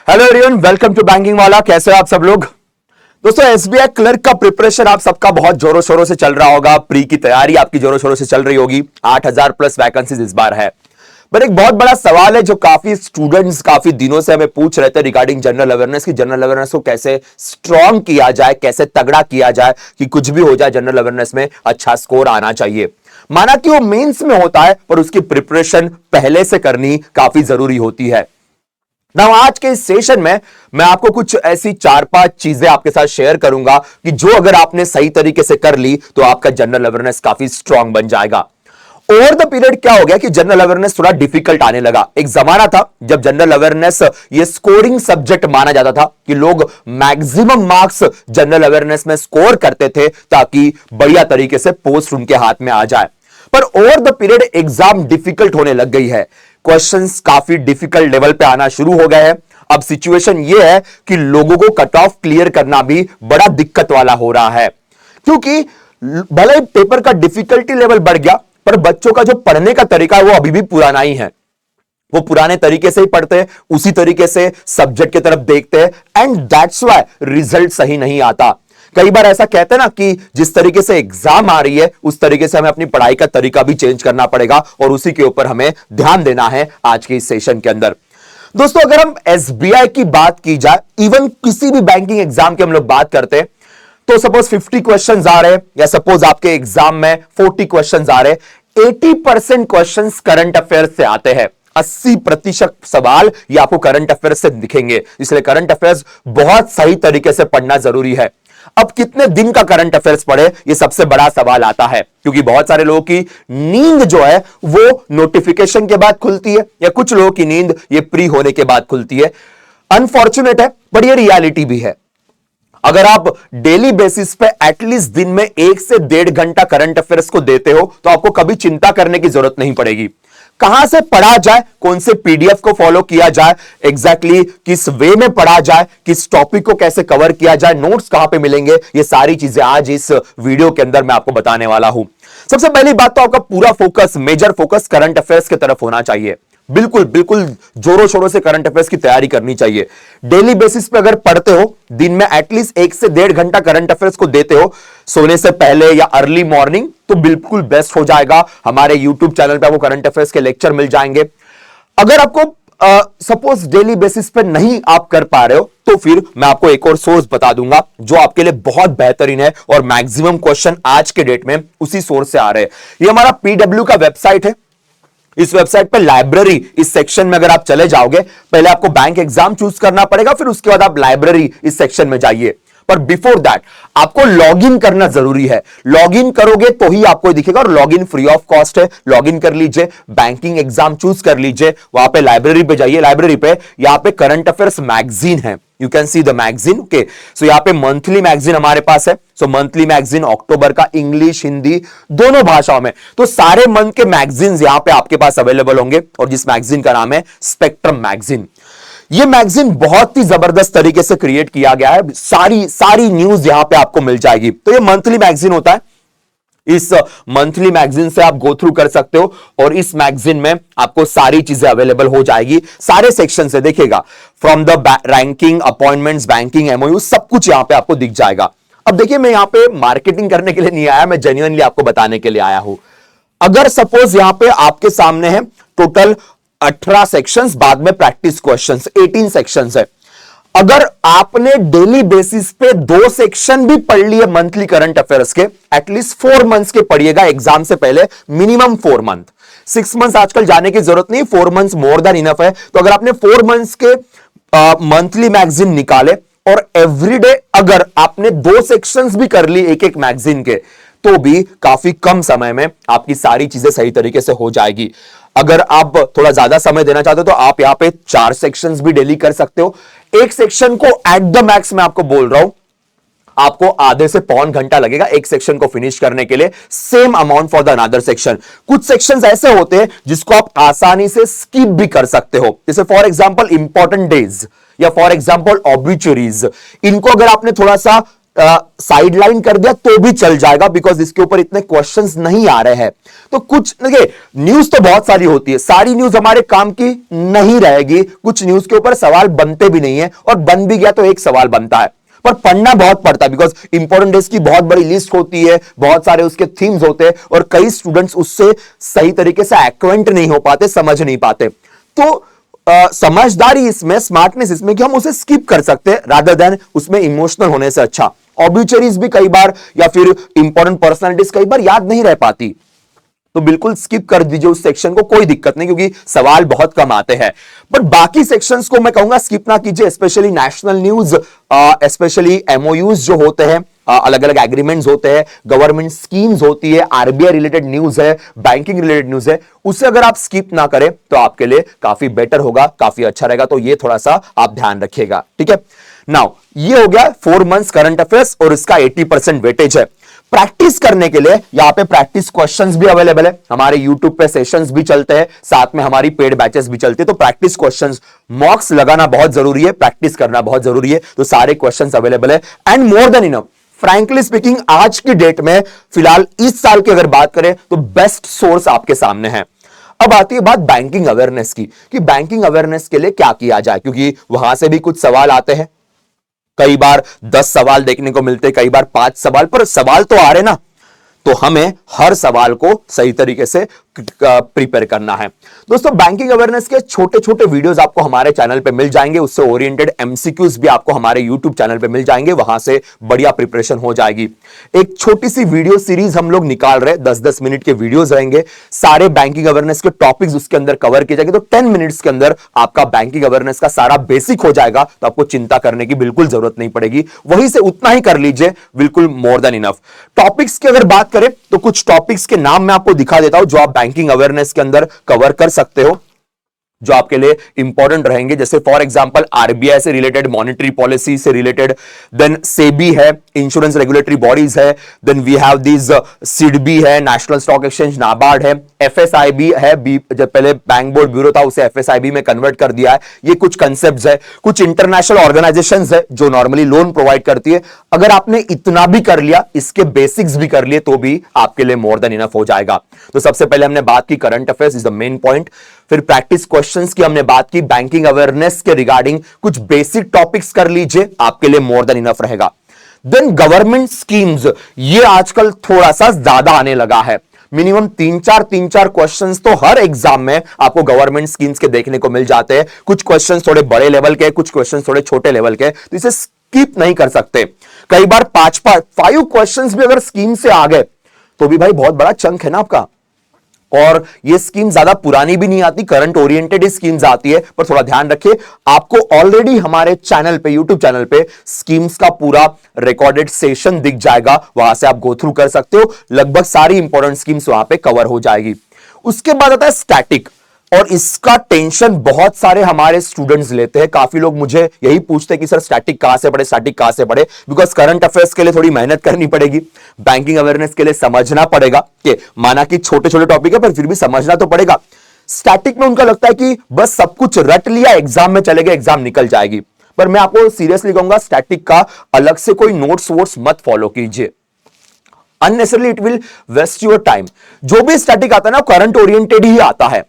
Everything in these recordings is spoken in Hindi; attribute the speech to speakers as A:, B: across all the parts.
A: Hello everyone, welcome to banking वाला। कैसे हो आप सब लोग? दोस्तों, एसबीआई क्लर्क का प्रिपरेशन आप सबका बहुत जोरों शोरों से चल रहा होगा। प्री की तैयारी आपकी जोरों शोरों से चल रही होगी। 8,000 प्लस वैकेंसीज इस बार है। पर एक बहुत बड़ा सवाल है जो काफी स्टूडेंट्स काफी दिनों से हमें पूछ रहे थे रिगार्डिंग जनरल अवेयरनेस की जनरल अवेयरनेस को कैसे स्ट्रॉन्ग किया जाए, कैसे तगड़ा किया जाए कि कुछ भी हो जाए जनरल अवेयरनेस में अच्छा स्कोर आना चाहिए। माना कि वो मेंस में होता है पर उसकी प्रिपरेशन पहले से करनी काफी जरूरी होती है ना। आज के इस सेशन में मैं आपको कुछ ऐसी 4-5 चीजें आपके साथ शेयर करूंगा कि जो अगर आपने सही तरीके से कर ली तो आपका जनरल अवेयरनेस काफी स्ट्रांग बन जाएगा। ओवर द पीरियड क्या हो गया कि जनरल अवेयरनेस थोड़ा डिफिकल्ट आने लगा। एक जमाना था जब जनरल अवेयरनेस ये स्कोरिंग सब्जेक्ट माना जाता था कि लोग मैक्सिमम मार्क्स जनरल अवेयरनेस में स्कोर करते थे ताकि बढ़िया तरीके से पोस्ट उनके हाथ में आ जाए। पर over the period exam difficult होने लग गई है। क्वेश्चंस काफी डिफिकल्ट लेवल पे आना शुरू हो गए हैं। अब सिचुएशन यह है कि लोगों को कट ऑफ क्लियर करना भी बड़ा दिक्कत वाला हो रहा है, क्योंकि भले ही पेपर का डिफिकल्टी लेवल बढ़ गया पर बच्चों का जो पढ़ने का तरीका है वो अभी भी पुराना ही है। वो पुराने तरीके से ही पढ़ते हैं, उसी तरीके से सब्जेक्ट की तरफ देखते हैं एंड दैट्स व्हाई रिजल्ट सही नहीं आता। कई बार ऐसा कहते हैं ना कि जिस तरीके से एग्जाम आ रही है उस तरीके से हमें अपनी पढ़ाई का तरीका भी चेंज करना पड़ेगा और उसी के ऊपर हमें ध्यान देना है आज के इस सेशन के अंदर। दोस्तों, अगर हम एसबीआई की बात की जाए, इवन किसी भी बैंकिंग एग्जाम की हम लोग बात करते हैं तो सपोज 50 क्वेश्चंस आ रहे या सपोज आपके एग्जाम में 40 क्वेश्चंस आ रहे, 80% क्वेश्चंस करंट अफेयर्स से आते हैं। 80% सवाल ये आपको करंट अफेयर्स से दिखेंगे, इसलिए करंट अफेयर्स बहुत सही तरीके से पढ़ना जरूरी है। अब कितने दिन का करंट अफेयर्स पढ़े ये सबसे बड़ा सवाल आता है, क्योंकि बहुत सारे लोगों की नींद जो है वो नोटिफिकेशन के बाद खुलती है या कुछ लोगों की नींद ये प्री होने के बाद खुलती है। अनफॉर्चुनेट है पर ये रियलिटी भी है। अगर आप डेली बेसिस पे एटलीस्ट दिन में 1 से 1.5 घंटा करंट अफेयर्स को देते हो तो आपको कभी चिंता करने की जरूरत नहीं पड़ेगी। कहां से पढ़ा जाए, कौन से पीडीएफ को फॉलो किया जाए, एग्जैक्टली किस वे में पढ़ा जाए, किस टॉपिक को कैसे कवर किया जाए, नोट्स कहां पे मिलेंगे, ये सारी चीजें आज इस वीडियो के अंदर मैं आपको बताने वाला हूं। सबसे पहली बात तो आपका पूरा focus, major focus current affairs की तरफ होना चाहिए। बिल्कुल बिल्कुल जोरों शोरों से करंट अफेयर्स की तैयारी करनी चाहिए। डेली बेसिस पे अगर पढ़ते हो, दिन में एटलीस्ट 1 से 1.5 घंटा करंट अफेयर्स को देते हो सोने से पहले या अर्ली मॉर्निंग, तो बिल्कुल बेस्ट हो जाएगा। हमारे यूट्यूब चैनल पे आपको करंट अफेयर्स के लेक्चर मिल जाएंगे। अगर आपको सपोज डेली बेसिस पे नहीं आप कर पा रहे हो तो फिर मैं आपको एक और सोर्स बता दूंगा जो आपके लिए बहुत बेहतरीन है और मैक्सिमम क्वेश्चन आज के डेट में उसी सोर्स से आ रहे हैं। ये हमारा पीडब्ल्यू का वेबसाइट है। इस वेबसाइट पर लाइब्रेरी इस सेक्शन में अगर आप चले जाओगे, पहले आपको बैंक एग्जाम चूज करना पड़ेगा, फिर उसके बाद आप लाइब्रेरी इस सेक्शन में जाइए। पर बिफोर दैट आपको लॉगिन करना जरूरी है। लॉगिन करोगे तो ही आपको दिखेगा और लॉगिन फ्री ऑफ कॉस्ट है। लॉगिन कर लीजिए, बैंकिंग एग्जाम चूज कर लीजिए, वहां पे लाइब्रेरी पे जाइए। लाइब्रेरी पे यहां पे करंट अफेयर्स मैगजीन है, you can see the magazine. Okay, so यहां पे मंथली मैगजीन हमारे पास है। सो मंथली मैगजीन अक्टूबर का, इंग्लिश हिंदी दोनों भाषाओं में, तो सारे मंथ के मैगजीन्स यहां पे आपके पास अवेलेबल होंगे और जिस मैगजीन का नाम है स्पेक्ट्रम मैगजीन। ये मैगजीन बहुत ही जबरदस्त तरीके से क्रिएट किया गया है। सारी न्यूज यहां पे आपको मिल जाएगी। तो ये मंथली मैगजीन होता है। इस मंथली मैगजीन से आप गो थ्रू कर सकते हो और इस मैगजीन में आपको सारी चीजें अवेलेबल हो जाएगी। सारे सेक्शन से देखिएगा, from the ranking, appointments, banking, MOU, सब कुछ यहां पे आपको दिख जाएगा। अब देखिए, मैं यहां पे मार्केटिंग करने के लिए नहीं आया, मैं जेन्युइनली आपको बताने के लिए आया हूं। अगर सपोज यहां पे आपके सामने है टोटल 18 सेक्शंस, बाद में प्रैक्टिस क्वेश्चंस, 18 सेक्शंस है। अगर आपने डेली बेसिस पे 2 सेक्शन भी पढ़ लिए मंथली करंट अफेयर्स के, एटलीस्ट 4 मंथ्स के पढ़िएगा एग्जाम से पहले, मिनिमम 4 मंथ। 6 मंथ्स आजकल जाने की जरूरत नहीं, 4 मंथ्स मोर देन इनफ है। तो अगर आपने 4 मंथ्स के मंथली मैगजीन निकाले और एवरीडे अगर आपने 2 सेक्शंस भी कर ली एक एक मैगजीन के, तो भी काफी कम समय में आपकी सारी चीजें सही तरीके से हो जाएगी। अगर आप थोड़ा ज्यादा समय देना चाहते हो तो आप यहां पे 4 सेक्शंस भी डेली कर सकते हो। एक सेक्शन को एट द मैक्स मैं आपको बोल रहा हूं, आपको आधे से पौन घंटा लगेगा एक सेक्शन को फिनिश करने के लिए। Same amount for the another section. कुछ सेक्शंस ऐसे होते हैं जिसको आप आसानी से स्किप भी कर सकते हो, जैसे फॉर एग्जांपल इंपॉर्टेंट डेज या फॉर एग्जांपल ऑब्ituaries। इनको अगर आपने थोड़ा सा साइडलाइन कर दिया तो भी चल जाएगा, बिकॉज इसके ऊपर इतने क्वेश्चंस नहीं आ रहे हैं। तो कुछ देखिए, न्यूज तो बहुत सारी होती है, सारी न्यूज हमारे काम की नहीं रहेगी, कुछ न्यूज के ऊपर सवाल बनते भी नहीं है, और बन भी गया तो एक सवाल बनता है, पर पढ़ना बहुत पड़ता है, बिकॉज इंपॉर्टेंट डेज की बहुत बड़ी लिस्ट होती है, बहुत सारे उसके थीम्स होते हैं, और कई स्टूडेंट्स उससे सही तरीके से एक्वेंट नहीं हो पाते, समझ नहीं पाते। तो समझदारी इसमें, स्मार्टनेस इसमें कि हम उसे स्किप कर सकते हैं रादर देन उसमें इमोशनल होने से अच्छा। ऑब्यूचरीज भी कई बार या फिर इंपॉर्टेंट पर्सनालिटीज कई बार याद नहीं रह पाती, तो बिल्कुल स्किप कर दीजिए उस सेक्शन को, कोई दिक्कत नहीं, क्योंकि सवाल बहुत कम आते हैं। बट बाकी सेक्शंस को मैं कहूंगा स्किप ना कीजिए, specially national news, specially MoUs जो होते हैं, अलग अलग एग्रीमेंट्स होते हैं, गवर्नमेंट स्कीम्स होती है, आरबीआई रिलेटेड न्यूज है, बैंकिंग रिलेटेड न्यूज है, उसे अगर आप स्किप ना करें तो आपके लिए काफी बेटर होगा, काफी अच्छा रहेगा। तो ये थोड़ा सा आप ध्यान रखिएगा, ठीक है। नाउ ये हो गया 4 मंथ्स करंट अफेयर्स, और इसका 80% वेटेज है। प्रैक्टिस करने के लिए यहां पे प्रैक्टिस क्वेश्चंस भी अवेलेबल है, हमारे यूट्यूब पे सेशंस भी चलते हैं, साथ में हमारी पेड बैचेस भी चलती है। तो प्रैक्टिस क्वेश्चंस, मॉक्स लगाना बहुत जरूरी है, प्रैक्टिस करना बहुत जरूरी है, तो सारे क्वेश्चंस अवेलेबल है, and more than enough. Frankly speaking, आज की डेट में फिलहाल इस साल की अगर बात करें तो बेस्ट सोर्स आपके सामने है। अब आती है बात बैंकिंग अवेयरनेस की, कि बैंकिंग अवेयरनेस के लिए क्या किया जाए, क्योंकि वहां से भी कुछ सवाल आते हैं, कई बार 10 सवाल देखने को मिलते, कई बार 5 सवाल, पर सवाल तो आ रहे ना, तो हमें हर सवाल को सही तरीके से प्रिपेयर करना है। दोस्तों, बैंकिंग अवेयरनेस के छोटे छोटे वीडियोस आपको हमारे चैनल पे मिल जाएंगे, उससे ओरिएंटेड एमसीक्यूज भी आपको हमारे यूट्यूब चैनल पे मिल जाएंगे, वहां से बढ़िया प्रिपरेशन हो जाएगी। एक छोटी सी वीडियो सीरीज हम लोग निकाल रहे हैं, 10-10 मिनट के वीडियोस रहेंगे, सारे बैंकिंग अवेयरनेस के टॉपिक्स उसके अंदर कवर किए जाएंगे, तो 10 मिनट्स के अंदर आपका बैंकिंग अवेयरनेस का सारा बेसिक हो जाएगा, तो आपको चिंता करने की बिल्कुल जरूरत नहीं पड़ेगी, वहीं से उतना ही कर लीजिए, बिल्कुल मोर देन इनफ। टॉपिक्स की अगर बात करें तो कुछ टॉपिक्स के नाम मैं आपको दिखा देता हूं जो आप बैंकिंग अवेयरनेस के अंदर कवर कर सकते हो, जो आपके लिए इंपॉर्टेंट रहेंगे। जैसे फॉर एग्जांपल आरबीआई से रिलेटेड, मॉनेटरी पॉलिसी से रिलेटेड, देन सेबी है, इंश्योरेंस रेगुलेटरी बॉडीज है, then we have this SIDBI है, नेशनल स्टॉक एक्सचेंज नाबार्ड है, एफएसआईबी है, जब पहले बैंक बोर्ड ब्यूरो था उसे एफएसआईबी में कन्वर्ट कर दिया है। ये कुछ कंसेप्ट्स है, कुछ इंटरनेशनल ऑर्गेनाइजेशंस है जो नॉर्मली लोन प्रोवाइड करती है। अगर आपने इतना भी कर लिया, इसके बेसिक्स भी कर लिए, तो भी आपके लिए मोर देन इनफ हो जाएगा। तो सबसे पहले हमने बात की current affairs is the main point, फिर प्रैक्टिस क्वेश्चंस की हमने बात की, बैंकिंग अवेयरनेस के रिगार्डिंग कुछ बेसिक टॉपिक्स कर लीजिए, आपके लिए मोर देन इनफ रहेगा। देन गवर्नमेंट स्कीम्स, ये आजकल थोड़ा सा ज्यादा आने लगा है, मिनिमम 3-4 क्वेश्चंस तो हर एग्जाम में आपको गवर्नमेंट स्कीम्स के देखने को मिल जाते हैं। कुछ क्वेश्चंस थोड़े बड़े लेवल के, कुछ क्वेश्चंस थोड़े छोटे लेवल के, तो इसे स्किप नहीं कर सकते। कई बार 5 क्वेश्चंस भी अगर स्कीम से आ गए तो भी भाई बहुत बड़ा चंक है ना आपका। और ये स्कीम ज्यादा पुरानी भी नहीं आती, करंट ओरिएंटेड ही स्कीम्स आती है, पर थोड़ा ध्यान रखिए, आपको ऑलरेडी हमारे चैनल पे, यूट्यूब चैनल पे स्कीम्स का पूरा रिकॉर्डेड सेशन दिख जाएगा, वहां से आप गो थ्रू कर सकते हो, लगभग सारी इंपॉर्टेंट स्कीम्स वहां पे कवर हो जाएगी। उसके बाद आता है स्टैटिक, और इसका टेंशन बहुत सारे हमारे स्टूडेंट्स लेते हैं। काफी लोग मुझे यही पूछते हैं कि सर स्टैटिक कहां से पढ़े, स्टैटिक कहां से पढ़े, बिकॉज करंट अफेयर्स के लिए थोड़ी मेहनत करनी पड़ेगी, बैंकिंग अवेयरनेस के लिए समझना पड़ेगा, कि माना कि छोटे छोटे टॉपिक है पर फिर भी समझना तो पड़ेगा। स्टैटिक में उनका लगता है कि बस सब कुछ रट लिया, एग्जाम में चले गए, एग्जाम निकल जाएगी, पर मैं आपको सीरियसली कहूंगा स्टैटिक का अलग से कोई नोट्स वोट्स मत फॉलो कीजिए, unnecessarily it will waste your time. जो भी स्टैटिक आता है ना, करंट ओरिएंटेड ही आता है।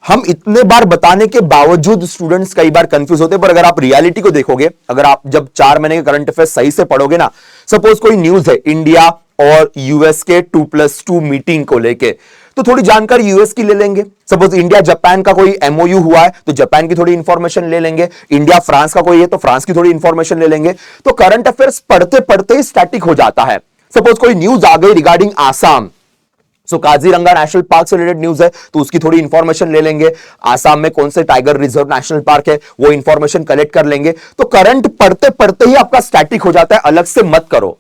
A: हम इतने बार बताने के बावजूद स्टूडेंट्स कई बार कंफ्यूज होते हैं, पर अगर आप रियलिटी को देखोगे, अगर आप जब 4 महीने के करंट अफेयर्स सही से पढ़ोगे ना, सपोज कोई न्यूज है इंडिया और यूएस के 2+2 मीटिंग को लेके, तो थोड़ी जानकारी यूएस की ले लेंगे। सपोज इंडिया जापान का कोई एमओयू हुआ है तो जापान की थोड़ी इंफॉर्मेशन ले लेंगे, इंडिया फ्रांस का कोई है तो फ्रांस की थोड़ी इंफॉर्मेशन ले लेंगे। तो करंट अफेयर्स पढ़ते पढ़ते ही स्टैटिक हो जाता है। सपोज कोई न्यूज आ गई रिगार्डिंग आसाम, सो काजीरंगा नेशनल पार्क से रिलेटेड न्यूज है तो उसकी थोड़ी इंफॉर्मेशन ले लेंगे, आसाम में कौन से टाइगर रिजर्व नेशनल पार्क है वो इंफॉर्मेशन कलेक्ट कर लेंगे। तो करंट पढ़ते पढ़ते ही आपका स्टैटिक हो जाता है, अलग से मत करो,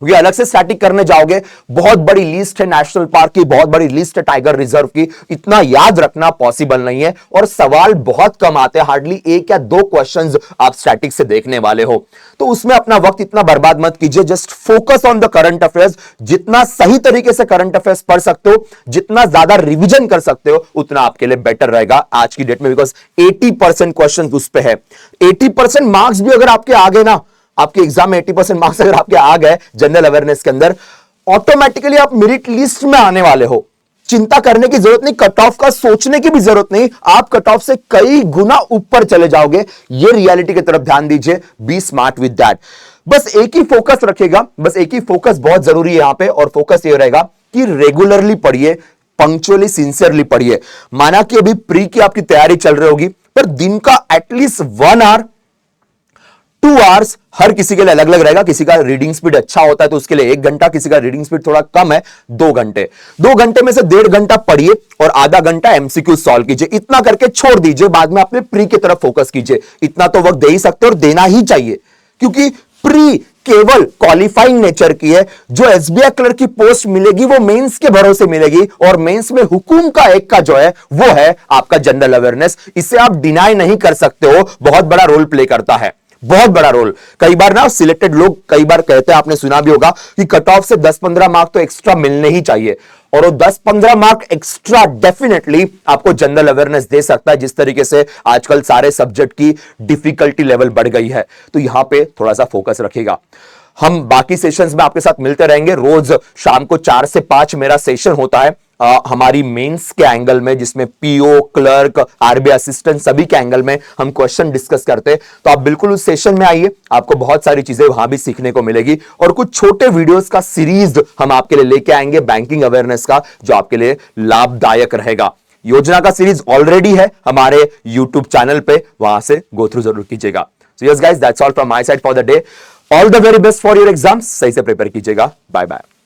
A: क्योंकि अलग से स्टैटिक करने जाओगे, बहुत बड़ी लिस्ट है नेशनल पार्क की, बहुत बड़ी लिस्ट है टाइगर रिजर्व की, इतना याद रखना पॉसिबल नहीं है, और सवाल बहुत कम आते हैं, हार्डली 1 या 2 क्वेश्चंस आप स्टैटिक से देखने वाले हो। तो उसमें अपना वक्त इतना बर्बाद मत कीजिए, just focus on the current affairs. जितना सही तरीके से करंट अफेयर्स पढ़ सकते हो, जितना ज्यादा रिविजन कर सकते हो, उतना आपके लिए बेटर रहेगा आज की डेट में, बिकॉज 80% क्वेश्चन उस पे है। 80% मार्क्स भी अगर आपके आ गए ना, आपके एग्जाम में 80% मार्क्स अगर आपके आ गए जनरल अवेयरनेस के अंदर, ऑटोमेटिकली आप मेरिट लिस्ट में आने वाले हो। चिंता करने की जरूरत नहीं, कट ऑफ का सोचने की भी जरूरत नहीं, आप कट ऑफ से कई गुना ऊपर चले जाओगे। ये रियलिटी की तरफ ध्यान दीजिए, बी स्मार्ट विद दैट। बस एक ही फोकस रखेगा, बस एक ही फोकस बहुत जरूरी है यहां पे, और फोकस ये रहेगा कि रेगुलरली पढ़िए, पंक्चुअली, सिंसियरली पढ़िए। माना कि अभी प्री की आपकी तैयारी चल रही होगी, पर दिन का एटलीस्ट 1 आवर 2 आवर्स हर किसी के लिए अलग अलग रहेगा। किसी का रीडिंग स्पीड अच्छा होता है तो उसके लिए 1 घंटा, किसी का रीडिंग स्पीड थोड़ा कम है 2 घंटे। 2 घंटे में से 1.5 घंटा पढ़िए और आधा घंटा एमसीक्यू सॉल्व कीजिए। इतना करके छोड़ दीजिए, बाद में अपने प्री की तरफ फोकस कीजिए। इतना तो वक्त दे ही सकते और देना ही चाहिए, क्योंकि प्री केवल क्वालिफाइंग नेचर की है। जो एसबीआई क्लर्क की पोस्ट मिलेगी वो मेंस के भरोसे मिलेगी, और मेंस में हुकुम का एक का जो है वो है आपका जनरल अवेयरनेस। इसे आप डिनाई नहीं कर सकते हो, बहुत बड़ा रोल प्ले करता है, बहुत बड़ा रोल। कई बार ना सिलेक्टेड लोग कई बार कहते हैं, आपने सुना भी होगा कि कट ऑफ से 10-15 मार्क तो एक्स्ट्रा मिलने ही चाहिए, और वो 10-15 मार्क एक्स्ट्रा डेफिनेटली आपको जनरल अवेयरनेस दे सकता है। जिस तरीके से आजकल सारे सब्जेक्ट की डिफिकल्टी लेवल बढ़ गई है, तो यहां पे थोड़ा सा फोकस रखिएगा। हम बाकी सेशंस में आपके साथ मिलते रहेंगे। रोज शाम को 4 से 5 मेरा सेशन होता है हमारी मेंस के एंगल में, जिसमें पीओ, क्लर्क, आरबीआई असिस्टेंट सभी के एंगल में हम क्वेश्चन डिस्कस करते हैं। तो आप बिल्कुल उस सेशन में आइए, आपको बहुत सारी चीजें वहां भी सीखने को मिलेगी, और कुछ छोटे वीडियोस का सीरीज हम आपके लिए लेके आएंगे बैंकिंग अवेयरनेस का, जो आपके लिए लाभदायक रहेगा। योजना का सीरीज ऑलरेडी है हमारे यूट्यूब चैनल पे, वहां से गो थ्रू जरूर कीजिएगा। So yes guys, that's all from my side for the day. All the very best for your exams. सही से प्रिपेयर कीजिएगा। Bye bye.